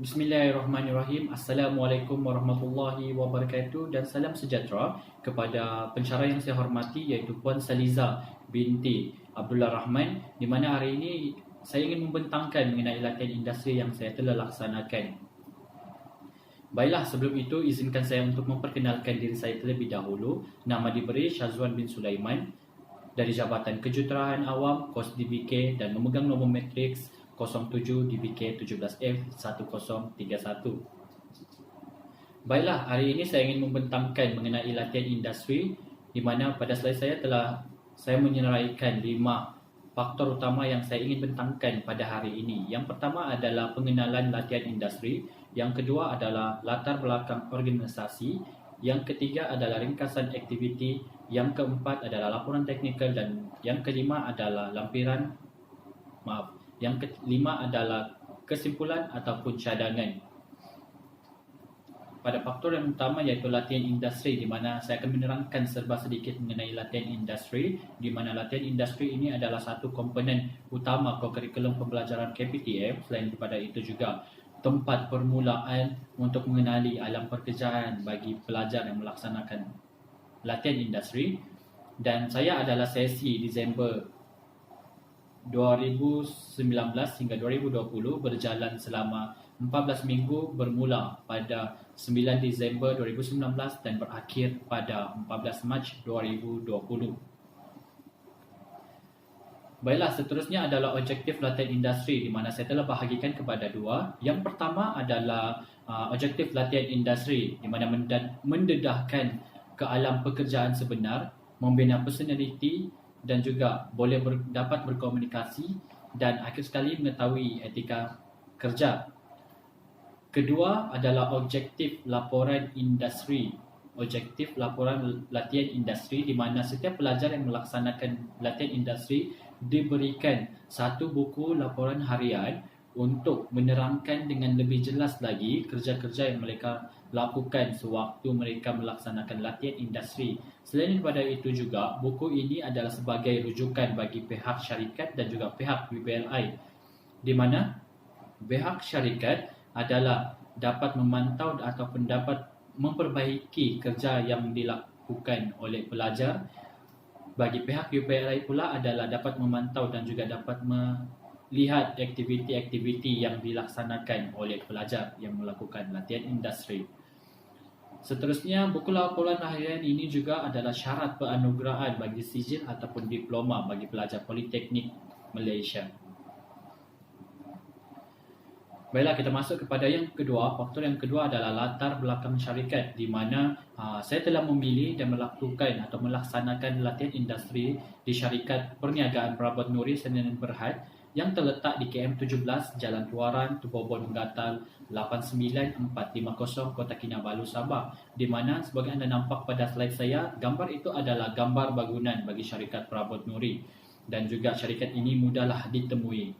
Bismillahirrahmanirrahim. Assalamualaikum warahmatullahi wabarakatuh dan salam sejahtera kepada pensyarah yang saya hormati iaitu Puan Saliza binti Abdullah Rahman, di mana hari ini saya ingin membentangkan mengenai latihan industri yang saya telah laksanakan. Baiklah, sebelum itu izinkan saya untuk memperkenalkan diri saya terlebih dahulu. Nama diberi Syazwan bin Sulaiman dari Jabatan Kejuruteraan Awam KOS DBK dan memegang nombor matriks 07 DBK 17F 1031. Baiklah, hari ini saya ingin membentangkan mengenai latihan industri, di mana pada slide saya menyeraikan 5 faktor utama yang saya ingin bentangkan pada hari ini. Yang pertama adalah pengenalan latihan industri, yang kedua adalah latar belakang organisasi, yang ketiga adalah ringkasan aktiviti, yang keempat adalah laporan teknikal dan yang kelima adalah yang kelima adalah kesimpulan ataupun cadangan. Pada faktor yang utama iaitu latihan industri, di mana saya akan menerangkan serba sedikit mengenai latihan industri, di mana latihan industri ini adalah satu komponen utama kurikulum pembelajaran KPTM. Selain daripada itu juga tempat permulaan untuk mengenali alam pekerjaan bagi pelajar yang melaksanakan latihan industri. Dan saya adalah sesi Disember 2019 hingga 2020 berjalan selama 14 minggu bermula pada 9 Disember 2019 dan berakhir pada 14 Mac 2020. Baiklah, seterusnya adalah objektif latihan industri, di mana saya telah bahagikan kepada dua. Yang pertama adalah objektif latihan industri, di mana mendedahkan ke alam pekerjaan sebenar, membina personaliti dan juga dapat berkomunikasi dan akhir sekali mengetahui etika kerja. Kedua adalah objektif laporan industri. Objektif laporan latihan industri, di mana setiap pelajar yang melaksanakan latihan industri diberikan satu buku laporan harian untuk menerangkan dengan lebih jelas lagi kerja-kerja yang mereka lakukan sewaktu mereka melaksanakan latihan industri. Selain daripada itu juga, buku ini adalah sebagai rujukan bagi pihak syarikat dan juga pihak UPLI, di mana pihak syarikat adalah dapat memantau ataupun dapat memperbaiki kerja yang dilakukan oleh pelajar. Bagi pihak UPLI pula adalah dapat memantau dan juga dapat melihat aktiviti-aktiviti yang dilaksanakan oleh pelajar yang melakukan latihan industri. Seterusnya, buku laporan harian ini juga adalah syarat penganugerahan bagi sijil ataupun diploma bagi pelajar Politeknik Malaysia. Baiklah, kita masuk kepada yang kedua. Faktor yang kedua adalah latar belakang syarikat, di mana saya telah memilih dan melakukan atau melaksanakan latihan industri di syarikat perniagaan Prabot Nuri Sdn Berhad yang terletak di KM 17 Jalan Tuaran, Tubobon Gatal 89450 Kota Kinabalu, Sabah, di mana sebagai anda nampak pada slide saya, gambar itu adalah gambar bangunan bagi syarikat Prabot Nuri dan juga syarikat ini mudahlah ditemui.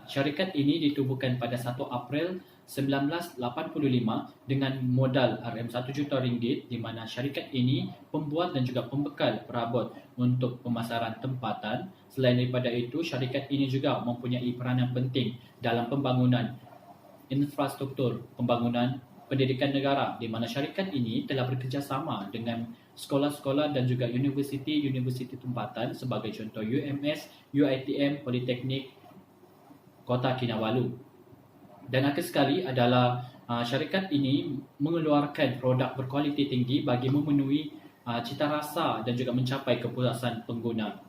Syarikat ini ditubuhkan pada 1 April 1985 dengan modal RM1 juta ringgit, di mana syarikat ini pembuat dan juga pembekal perabot untuk pemasaran tempatan. Selain daripada itu, syarikat ini juga mempunyai peranan penting dalam pembangunan infrastruktur, pembangunan pendidikan negara, di mana syarikat ini telah bekerjasama dengan sekolah-sekolah dan juga universiti tempatan sebagai contoh UMS, UiTM, Politeknik Kota Kinabalu. Dan akhir sekali adalah syarikat ini mengeluarkan produk berkualiti tinggi bagi memenuhi cita rasa dan juga mencapai kepuasan pengguna.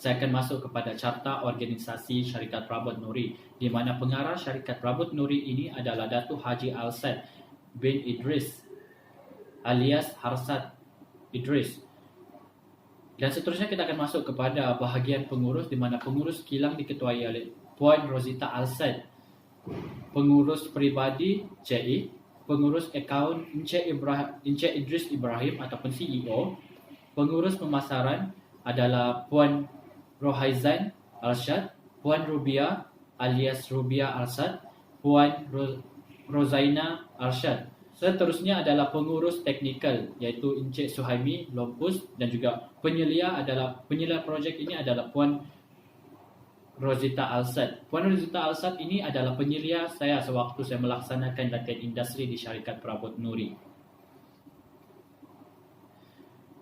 Saya akan masuk kepada carta organisasi syarikat Prabot Nuri, di mana pengarah syarikat Prabot Nuri ini adalah Datuk Haji Alsad bin Idris alias Harsat Idris. Dan seterusnya kita akan masuk kepada bahagian pengurus, di mana pengurus kilang diketuai oleh Puan Rosita Alsad, pengurus peribadi CI, pengurus akaun Encik Idris Ibrahim ataupun CEO, pengurus pemasaran adalah Puan Rohaizan Arsyad, Puan Rubia alias Rubia Arsyad, Puan Rozaina Arsyad. Seterusnya adalah pengurus teknikal iaitu Encik Suhaimi Lompus dan juga penyelia projek ini adalah Puan Rosita Alsat. Puan Rosita Alsat ini adalah penyelia saya sewaktu saya melaksanakan latihan industri di syarikat Perabot Nuri.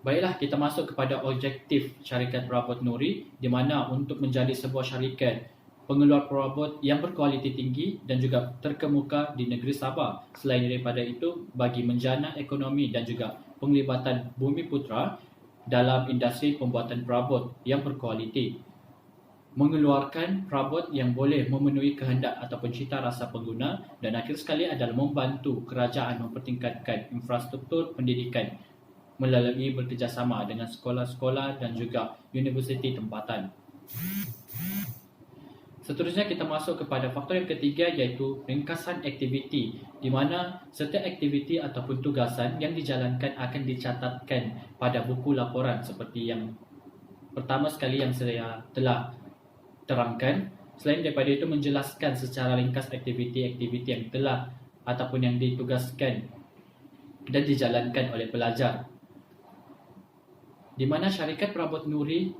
Baiklah, kita masuk kepada objektif syarikat Perabot Nuri, di mana untuk menjadi sebuah syarikat pengeluar perabot yang berkualiti tinggi dan juga terkemuka di negeri Sabah. Selain daripada itu, bagi menjana ekonomi dan juga penglibatan Bumi Putra dalam industri pembuatan perabot yang berkualiti, mengeluarkan perabot yang boleh memenuhi kehendak ataupun cita rasa pengguna, dan akhir sekali adalah membantu kerajaan mempertingkatkan infrastruktur pendidikan melalui bekerjasama dengan sekolah-sekolah dan juga universiti tempatan. Seterusnya kita masuk kepada faktor yang ketiga, iaitu ringkasan aktiviti, di mana setiap aktiviti ataupun tugasan yang dijalankan akan dicatatkan pada buku laporan seperti yang pertama sekali yang saya telah terangkan. Selain daripada itu, menjelaskan secara ringkas aktiviti-aktiviti yang telah ataupun yang ditugaskan dan dijalankan oleh pelajar. Di mana syarikat Perabot Nuri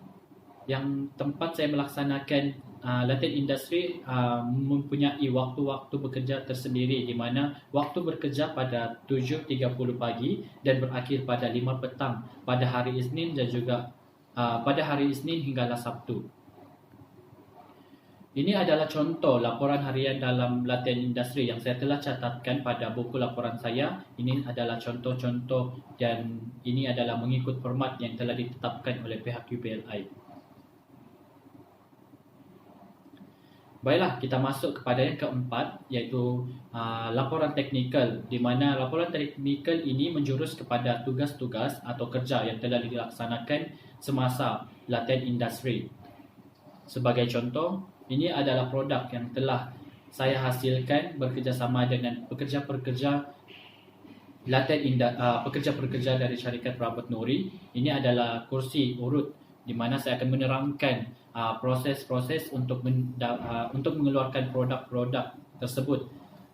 yang tempat saya melaksanakan latihan industri mempunyai waktu-waktu bekerja tersendiri, di mana waktu bekerja pada 7.30 pagi dan berakhir pada 5 petang pada hari Isnin dan juga pada hari Isnin hinggalah Sabtu. Ini adalah contoh laporan harian dalam latihan industri yang saya telah catatkan pada buku laporan saya. Ini adalah contoh-contoh dan ini adalah mengikut format yang telah ditetapkan oleh pihak UPLI. Baiklah, kita masuk kepada yang keempat, iaitu laporan teknikal, di mana laporan teknikal ini menjurus kepada tugas-tugas atau kerja yang telah dilaksanakan semasa latihan industri. Sebagai contoh, ini adalah produk yang telah saya hasilkan bekerjasama dengan pekerja-pekerja pekerja-pekerja dari syarikat Perabot Nuri. Ini adalah kursi urut, di mana saya akan menerangkan proses-proses untuk mengeluarkan produk-produk tersebut.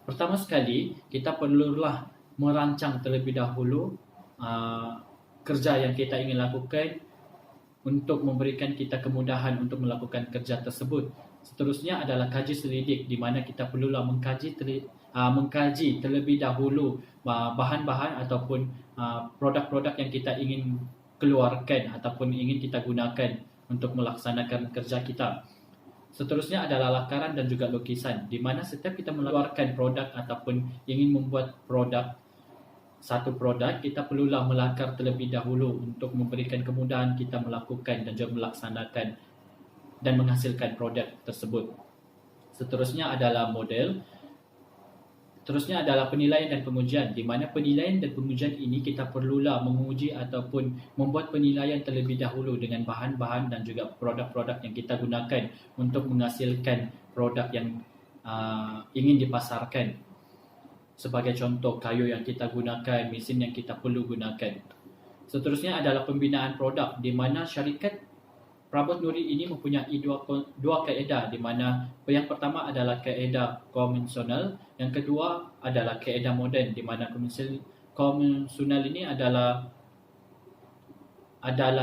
Pertama sekali, kita perlulah merancang terlebih dahulu kerja yang kita ingin lakukan untuk memberikan kita kemudahan untuk melakukan kerja tersebut. Seterusnya adalah kaji selidik, di mana kita perlulah mengkaji terlebih dahulu bahan-bahan ataupun produk-produk yang kita ingin keluarkan ataupun ingin kita gunakan untuk melaksanakan kerja kita. Seterusnya adalah lakaran dan juga lukisan, di mana setiap kita mengeluarkan produk ataupun ingin membuat satu produk, kita perlulah melakar terlebih dahulu untuk memberikan kemudahan kita melakukan dan juga melaksanakan dan menghasilkan produk tersebut. Seterusnya adalah model. Terusnya adalah penilaian dan pengujian, di mana penilaian dan pengujian ini kita perlulah menguji ataupun membuat penilaian terlebih dahulu dengan bahan-bahan dan juga produk-produk yang kita gunakan untuk menghasilkan produk yang ingin dipasarkan. Sebagai contoh, kayu yang kita gunakan, mesin yang kita perlu gunakan. Seterusnya adalah pembinaan produk, di mana syarikat Perabot Nuri ini mempunyai dua kaedah, di mana yang pertama adalah kaedah konvensional, yang kedua adalah kaedah moden, di mana konvensional ini adalah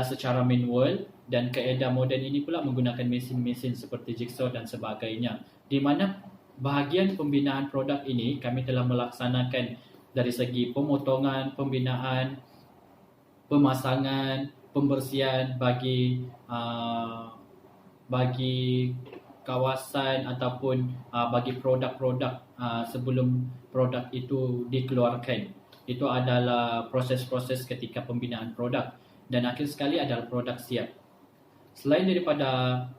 secara manual, dan kaedah moden ini pula menggunakan mesin-mesin seperti jigsaw dan sebagainya. Di mana bahagian pembinaan produk ini kami telah melaksanakan dari segi pemotongan, pembinaan, pemasangan, pembersihan bagi kawasan ataupun bagi produk-produk sebelum produk itu dikeluarkan. Itu adalah proses-proses ketika pembinaan produk, dan akhir sekali adalah produk siap. Selain daripada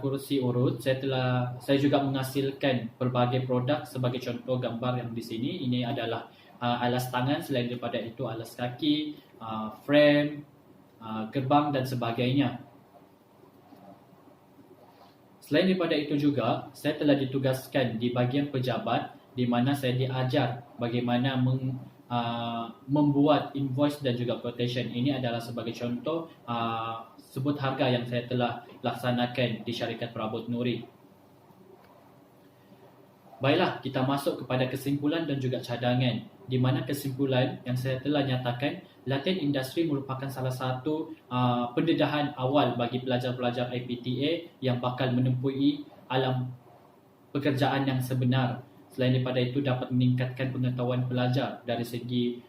kursi urut, saya juga menghasilkan berbagai produk. Sebagai contoh gambar yang di sini, ini adalah alas tangan, selain daripada itu alas kaki, frame, gerbang dan sebagainya. Selain daripada itu juga, saya telah ditugaskan di bahagian pejabat, di mana saya diajar bagaimana membuat invoice dan juga quotation. Ini adalah sebagai contoh sebut harga yang saya telah laksanakan di syarikat Perabot Nuri. Baiklah, kita masuk kepada kesimpulan dan juga cadangan, di mana kesimpulan yang saya telah nyatakan latihan industri merupakan salah satu pendedahan awal bagi pelajar-pelajar IPTA yang bakal menempuhi alam pekerjaan yang sebenar. Selain daripada itu, dapat meningkatkan pengetahuan pelajar dari segi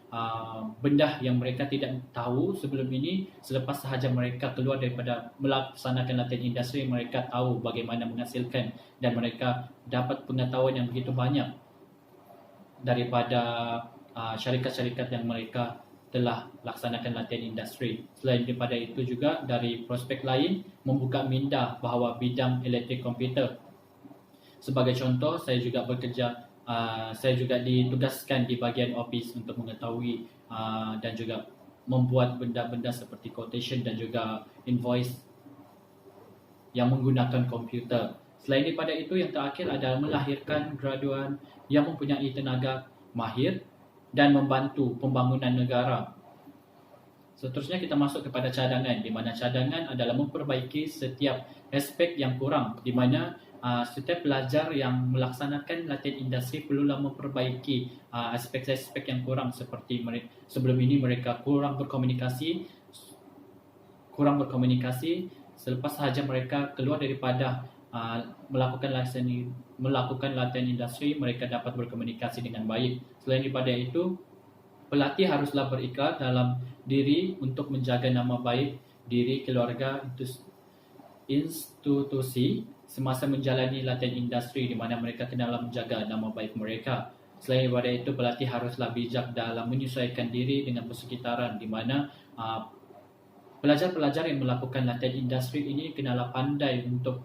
benda yang mereka tidak tahu sebelum ini. Selepas sahaja mereka keluar daripada melaksanakan latihan industri, mereka tahu bagaimana menghasilkan dan mereka dapat pengetahuan yang begitu banyak daripada syarikat-syarikat yang mereka telah laksanakan latihan industri. Selain daripada itu juga, dari prospek lain, membuka minda bahawa bidang elektrik komputer. Sebagai contoh, saya juga ditugaskan di bahagian office untuk mengetahui dan juga membuat benda-benda seperti quotation dan juga invoice yang menggunakan komputer. Selain daripada itu, yang terakhir adalah melahirkan graduan yang mempunyai tenaga mahir dan membantu pembangunan negara. Seterusnya kita masuk kepada cadangan, di mana cadangan adalah memperbaiki setiap aspek yang kurang, di mana setiap pelajar yang melaksanakan latihan industri perlulah memperbaiki aspek-aspek yang kurang, seperti sebelum ini mereka kurang berkomunikasi. Selepas sahaja mereka keluar daripada melakukan latihan industri, mereka dapat berkomunikasi dengan baik. Selain daripada itu, pelatih haruslah berikrar dalam diri untuk menjaga nama baik diri, keluarga, institusi semasa menjalani latihan industri, di mana mereka kenalah menjaga nama baik mereka. Selain daripada itu, pelatih haruslah bijak dalam menyesuaikan diri dengan persekitaran, di mana pelajar-pelajar yang melakukan latihan industri ini kenalah pandai untuk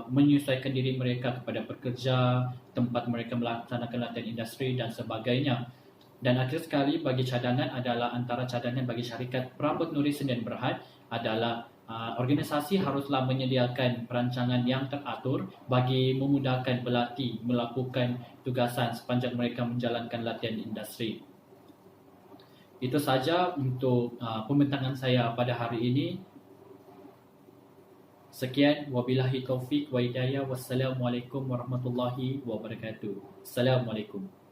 menyesuaikan diri mereka kepada pekerja, tempat mereka melaksanakan latihan industri dan sebagainya. Dan akhir sekali, bagi cadangan adalah antara cadangan bagi syarikat Prabot Nuri Sdn Bhd adalah organisasi haruslah menyediakan perancangan yang teratur bagi memudahkan pelatih melakukan tugasan sepanjang mereka menjalankan latihan industri. Itu saja untuk pembentangan saya pada hari ini. Sekian, wabillahi taufik wa hidayah. Wassalamualaikum warahmatullahi wabarakatuh. Assalamualaikum.